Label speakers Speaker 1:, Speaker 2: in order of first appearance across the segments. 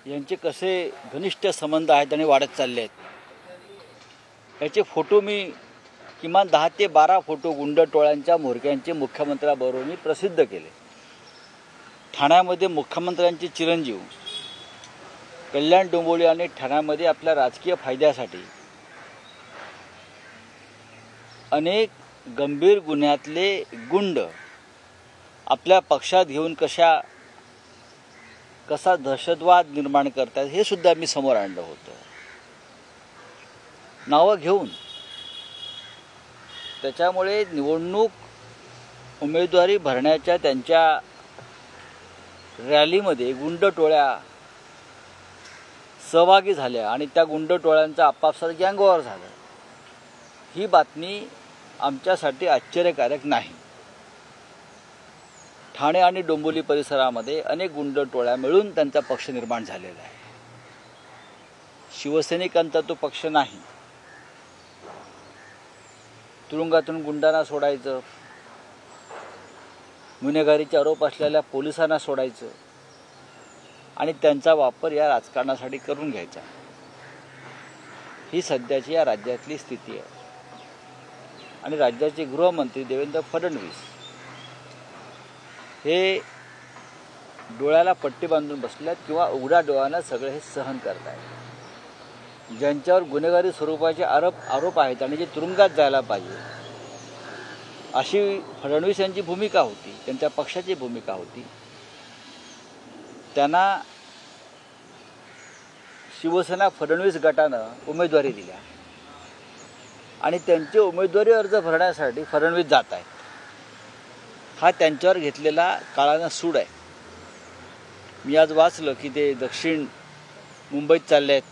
Speaker 1: यांचे कसे घनिष्ठ संबंध आहेत आणि वाढत चालले आहेत याचे फोटो मी किमान 10 ते 12 फोटो गुंड टोळ्यांच्या म्होरक्यांचे मुख्यमंत्र्याबरोबर मी प्रसिद्ध केले। ठाण्यामध्ये मुख्यमंत्र्यांचे चिरंजीव कल्याण डोंबिवली यांनी ठाण्यामध्ये आपल्या राजकीय फायद्यासाठी अनेक गंभीर गुन्ह्यातले गुंड आपल्या पक्षात घेऊन कसा दहशतवाद निर्माण करतात हे सुद्धा मी समोर आणलं होतं। नावं घेऊन त्याच्यामुळे निवडणूक उमेदवारी भरण्याच्या त्यांच्या रॅलीमध्ये गुंड टोळ्या सहभागी झाल्या आणि त्या गुंड टोळ्यांचा आपापसात गँगवॉर झाला। ही बातमी आमच्यासाठी आश्चर्यकारक नाही। ठाणे आणि डोंबिवली परिसरामध्ये अनेक गुंड टोळ्या मिळून त्यांचा पक्ष निर्माण झालेला आहे। शिवसैनिकांचा तो पक्ष नाही। तुरुंगातून गुंडांना सोडायचं, गुन्हेगारीचे आरोप असलेल्या पोलिसांना सोडायचं आणि त्यांचा वापर या राजकारणासाठी करून घ्यायचा, ही सध्याची या राज्यातली स्थिती आहे। आणि राज्याचे गृहमंत्री देवेंद्र फडणवीस हे डोळ्याला पट्टी बांधून बसल्यात किंवा उघड्या डोळ्यानं सगळे हे सहन करत आहेत। ज्यांच्यावर गुन्हेगारी स्वरूपाचे आरोप आहेत आणि जे तुरुंगात जायला पाहिजे अशी फडणवीस यांची भूमिका होती, त्यांच्या पक्षाची भूमिका होती। त्यांना शिवसेना फडणवीस गटानं उमेदवारी दिल्या आणि त्यांचे उमेदवारी अर्ज भरण्यासाठी फडणवीस जात आहेत। हा त्यांच्यावर घेतलेला काळानं सूड आहे। मी आज वाचलं की ते दक्षिण मुंबईत चालले आहेत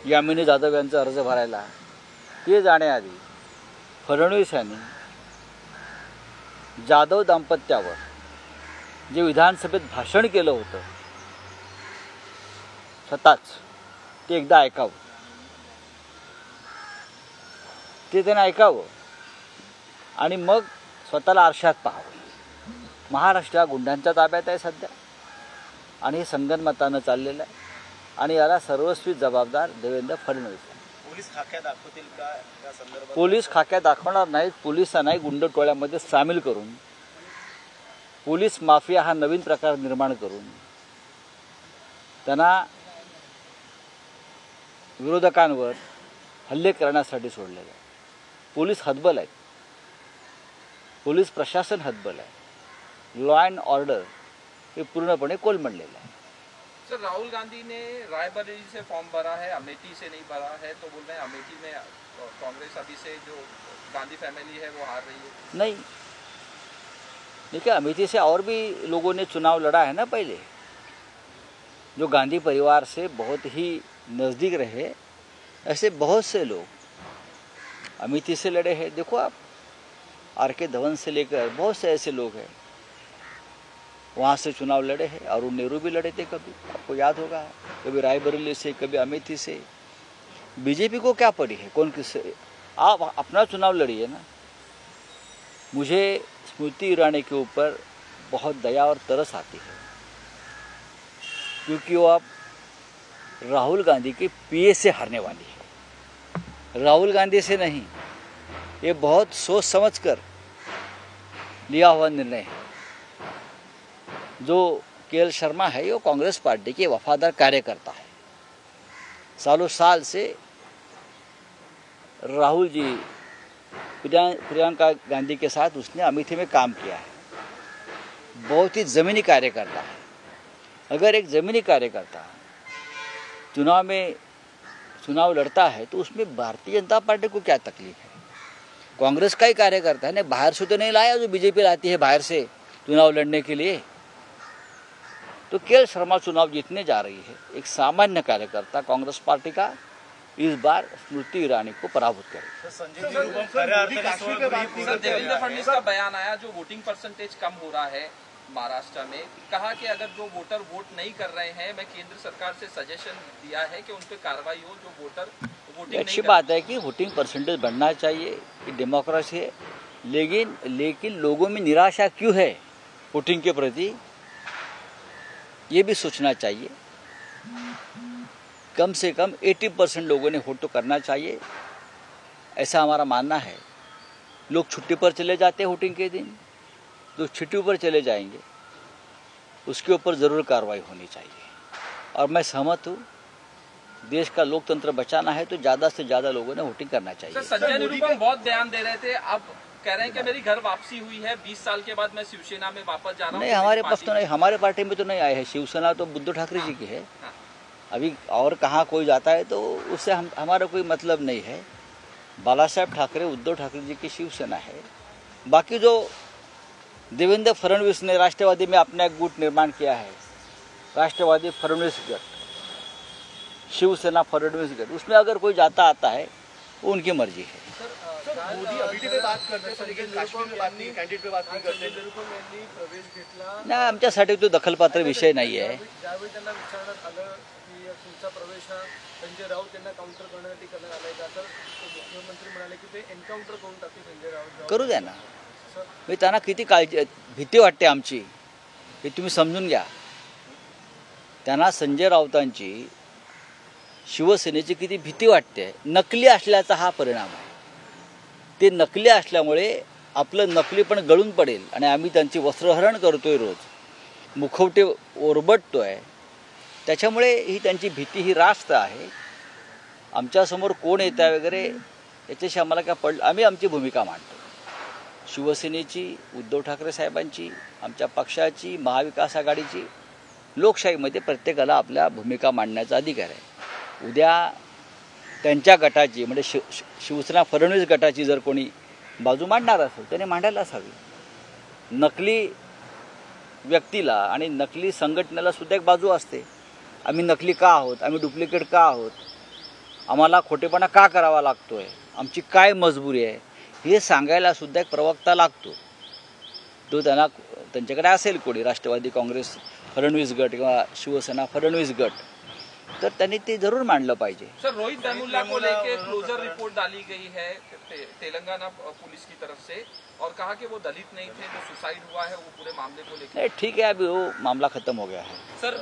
Speaker 1: यामिनी जाधव यांचा अर्ज भरायला। ते जाण्याआधी फडणवीस यांनी जाधव दाम्पत्यावर जे विधानसभेत भाषण केलं होतं स्वतःच, ते एकदा ऐकावं, ते त्यांना ऐकावं आणि मग स्वतःला आरशात पाहावं। महाराष्ट्र गुंडांच्या ताब्यात आहे सध्या आणि हे संगनमतानं चाललेलं आहे आणि याला सर्वस्वी जबाबदार देवेंद्र फडणवीस आहे।
Speaker 2: पोलीस खाक्या दाखवतील का या संदर्भात?
Speaker 1: पोलीस खाक्या दाखवणार नाहीत। पोलिसांनाही गुंड टोळ्यामध्ये सामील करून पोलीस माफिया हा नवीन प्रकार निर्माण करून त्यांना विरोधकांवर हल्ले करण्यासाठी सोडलेलं आहे। पोलीस हतबल आहेत, पोलीस प्रशासन हतबल आहे। लॉ अँड ऑर्डर हे पूर्णपणे कोलमडलेलं आहे।
Speaker 3: सर, राहुल गांधी ने रायबरेली से फॉर्म भरा है, अमेठी से नहीं भरा है, तो बोल रहे हैं अमेठी में कांग्रेस अभी से जो गांधी फैमिली है वो हार रही है।
Speaker 1: नहीं, देखिए अमेठी से और भी लोगों ने चुनाव लड़ा है ना पहले, जो गांधी परिवार से बहुत ही नज़दीक रहे, ऐसे बहुत से लोग अमेठी से लड़े हैं। देखो आप, आर.के. धवन से लेकर बहुत से ऐसे लोग हैं वहाँ से चुनाव लड़े हैं। अरुण नेहरू भी लड़े थे कभी, आपको याद होगा, कभी रायबरेली से, कभी अमेठी से। बीजेपी को क्या पड़ी है, कौन किससे? आप अपना चुनाव लड़िए ना। मुझे स्मृति ईरानी के ऊपर बहुत दया और तरस आती है क्योंकि वो आप राहुल गांधी के पीए से हारने वाली है, राहुल गांधी से नहीं। ये बहुत सोच समझकर लिया हुआ निर्णय है। जो के.एल. शर्मा है वो कांग्रेस पार्टी के वफादार कार्यकर्ता है। सालों साल से राहुल जी प्रियंका गांधी के साथ उसने अमेठी में काम किया है। बहुत ही ज़मीनी कार्यकर्ता है। अगर एक ज़मीनी कार्यकर्ता चुनाव लड़ता है तो उसमें भारतीय जनता पार्टी को क्या तकलीफ है? कांग्रेस का ही कार्यकर्ता है ने, बाहर से तो नहीं लाया जो बीजेपी लाती है बाहर से चुनाव लड़ने के लिए। तो के.एल. शर्मा चुनाव जीतने जा रही है। एक सामान्य कार्यकर्ता कांग्रेस पार्टी का इस बार स्मृति ईरानी को पराभूत करेगा।
Speaker 3: देवेंद्र फडणवीस का बयान आया, जो वोटिंग परसेंटेज कम हो रहा है महाराष्ट्र में, कहा कि अगर जो वोटर वोट नहीं कर रहे हैं, मैं केंद्र सरकार से सजेशन दिया है कि उन पर कार्रवाई हो जो वोटर वोटिंग।
Speaker 1: अच्छी बात है कि वोटिंग परसेंटेज बढ़ना चाहिए, ये डेमोक्रेसी है, लेकिन लोगों में निराशा क्यों है वोटिंग के प्रति, ये भी सोचना चाहिए। कम से कम 80% लोगों ने वोट तो करना चाहिए, ऐसा हमारा मानना है। लोग छुट्टी पर चले जाते हैं वोटिंग के दिन, तो छुट्टी पर चले जाएंगे, उसके ऊपर ज़रूर कार्रवाई होनी चाहिए। और मैं सहमत हूँ, देश का लोकतंत्र बचाना है तो ज़्यादा से ज़्यादा लोगों ने वोटिंग करना चाहिए।
Speaker 3: संजय निरुपम बहुत बयान दे रहे थे, अब कह रहे हैं कि मेरी घर वापसी हुई है, 20 साल के बाद मैं शिवसेना में वापस जा रहा हूँ।
Speaker 1: नहीं, हमारे पास तो नहीं, हमारे पार्टी में तो नहीं आए हैं। शिवसेना तो उद्धव ठाकरे जी की है। अभी और कहाँ कोई जाता है तो उससे हमारा कोई मतलब नहीं है। बाला साहेब ठाकरे, उद्धव ठाकरे जी की शिवसेना है। बाकी जो देवेंद्र फडणवीस ने राष्ट्रवादी में अपना एक गुट निर्माण किया है, राष्ट्रवादी फडणवीस गट, शिवसेना फडणवीस गट, उसमें अगर कोई जाता आता है वो उनकी मर्जी है।
Speaker 2: मोदी अभी पे बात करते हैं, लेकिन काश्मीर में बात नहीं, कैंडिडेट पे बात नहीं करते।
Speaker 4: प्रवेश घेतला
Speaker 1: नाही, आमच्यासाठी तो दखलपात्र विषय नाही आहे।
Speaker 4: ज्यावेळी त्यांना विचारण्यात आलं की तुमचा प्रवेश हा संजय राऊत यांना काउंटर करण्यासाठी करण्यात आलाय का, तर मुख्यमंत्री म्हणाले की ते एन्काउंटर करून टाकतील संजय राऊत।
Speaker 1: करू द्या ना, मी त्यांना किती काळजी भीती वाटते आमची हे तुम्ही समजून घ्या। त्यांना संजय राऊतांची शिवसेनेची किती भीती वाटते, नकली असल्याचा हा परिणाम आहे। ते नकली असल्यामुळे आपलं नकली पण गळून पडेल आणि आम्ही त्यांची वस्त्रहरण करतोय, रोज मुखवटे ओरबटतोय, त्याच्यामुळे ही त्यांची भीती ही रास्त आहे। आमच्यासमोर कोण येतं वगैरे याच्याशी आम्हाला काय पडलं, आम्ही आमची भूमिका मांडतो। शिवसेनेची, उद्धव ठाकरे साहेबांची, आमच्या पक्षाची, महाविकास आघाडीची, लोकशाहीमध्ये प्रत्येकाला आपल्या भूमिका मांडण्याचा अधिकार आहे। उद्या त्यांच्या गटाची म्हणजे शिवसेना फडणवीस गटाची जर कोणी बाजू मांडणार असेल त्याने मांडायला हवी। नकली व्यक्तीला आणि नकली संघटनेला सुद्धा एक बाजू असते। आम्ही नकली का आहोत, आम्ही डुप्लिकेट का आहोत, आम्हाला खोटेपणा का करावा लागतोय, आमची काय मजबुरी आहे, हे सांगायला सुद्धा एक प्रवक्ता लागतो। तो त्यांच्याकडे असेल कोणी, राष्ट्रवादी काँग्रेस फडणवीस गट किंवा शिवसेना फडणवीस गट, तर त्यांनी ते जरूर मांडलं पाहिजे।
Speaker 3: सर, रोहित वेमुला को लेके क्लोजर रिपोर्ट डाली गई है तेलंगाना पुलिस की तरफ से, और कहा कि वो दलित नहीं थे, जो सुसाइड हुआ है, वो पूरे मामले को लेकर।
Speaker 1: ठीक है, अभी वो मामला खत्म हो गया है।
Speaker 5: सर,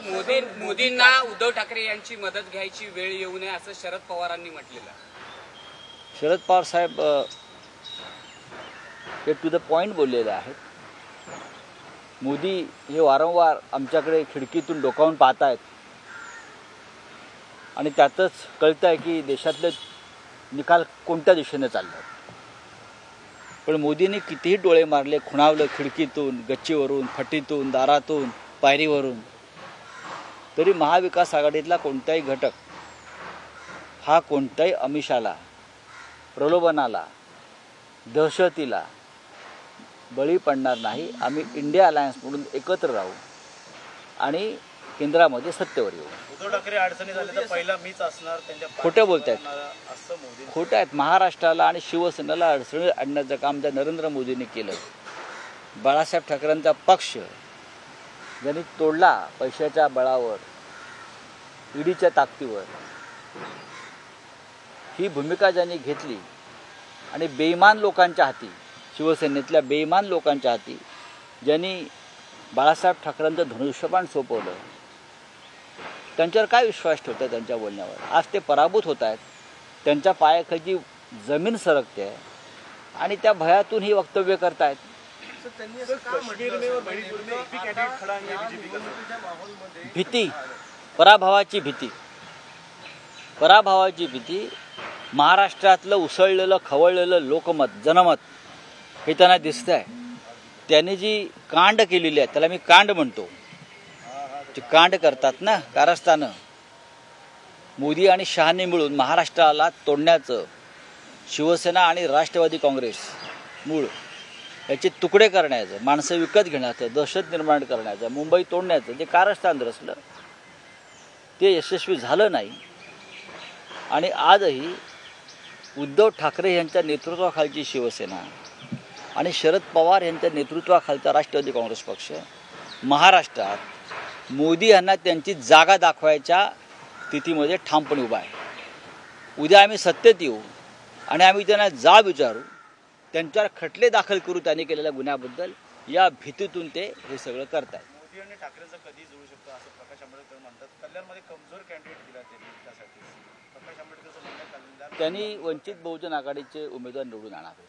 Speaker 5: मोदींना उद्धव ठाकरे यांची मदत घ्यायची वेळ येऊ नये असं शरद पवारांनी म्हटलेलं आहे।
Speaker 1: शरद पवार साहेब हे टू द पॉइंट बोललेले आहेत। मोदी हे वारंवार आमच्याकडे खिडकीतून डोकावून पाहत आहेत आणि त्यातच कळतं आहे की देशातले निकाल कोणत्या दिशेने चालले आहेत। पण मोदींनी कितीही डोळे मारले, खुणावलं खिडकीतून, गच्चीवरून, फटीतून, दारातून, पायरीवरून, तरी महाविकास आघाडीतला कोणताही घटक हा कोणत्याही आमिषाला, प्रलोभनाला, दहशतीला बळी पडणार नाही। आम्ही इंडिया अलायन्स म्हणून एकत्र राहू आणि केंद्रामध्ये सत्तेवर येऊ।
Speaker 2: उद्धव ठाकरे अडचणी झाल्या तर पहिला मीच असणार, त्यांच्या
Speaker 1: खोटं बोलतायत,
Speaker 2: असं मोदी
Speaker 1: खोटं आहेत। महाराष्ट्राला आणि शिवसेनेला अडचणी आणण्याचं काम ज्या नरेंद्र मोदींनी केलं, बाळासाहेब ठाकरेंचा पक्ष ज्यांनी तोडला पैशाच्या बळावर, ईडीच्या ताकदीवर, ही भूमिका ज्यांनी घेतली आणि बेईमान लोकांच्या हाती, शिवसेनेतल्या बेईमान लोकांच्या हाती ज्यांनी बाळासाहेब ठाकरेंचं धनुष्यबाण सोपवलं, त्यांच्यावर काय विश्वास ठेवतात त्यांच्या बोलण्यावर? आज ते पराभूत होत आहेत, त्यांच्या पायाखाली जमीन सरकते आहे आणि त्या भयातून ही वक्तव्य करतायत। भीती, पराभवाची भीती, पराभवाची भीती, महाराष्ट्रातलं उसळलेलं खवळलेलं लोकमत, जनमत हे त्यांना दिसतं आहे। त्यांनी जी कांड केलेली आहे, त्याला मी कांड म्हणतो, जे कांड करतात ना कारस्थानं, मोदी आणि शहाने मिळून महाराष्ट्राला तोडण्याचं, शिवसेना आणि राष्ट्रवादी काँग्रेस मूळ याचे तुकडे करण्याचं, माणसं विकत घेण्याचं, दहशत निर्माण करण्याचं, मुंबई तोडण्याचं जे कारस्थान रचलं ते यशस्वी झालं नाही। आणि आजही उद्धव ठाकरे यांच्या नेतृत्वाखालची शिवसेना आणि शरद पवार यांच्या नेतृत्वाखालचा राष्ट्रवादी काँग्रेस पक्ष महाराष्ट्रात मोदी यांना त्यांची जागा दाखवायच्या स्थितीमध्ये ठामपणे उभा आहे। उद्या आम्ही सत्तेत येऊ आणि आम्ही त्यांना जाब विचारू, त्यांच्यावर खटले दाखल करू त्यांनी केलेल्या गुन्ह्याबद्दल, या भीतीतून ते हे सगळं करतायत।
Speaker 2: मोदी आणि ठाकरेंचं कधी जुळू शकतो असं प्रकाश आंबेडकर म्हणतात। कल्याणमध्ये कमजोर
Speaker 1: त्यांनी वंचित बहुजन आघाडीचे उमेदवार निवडून आणावे.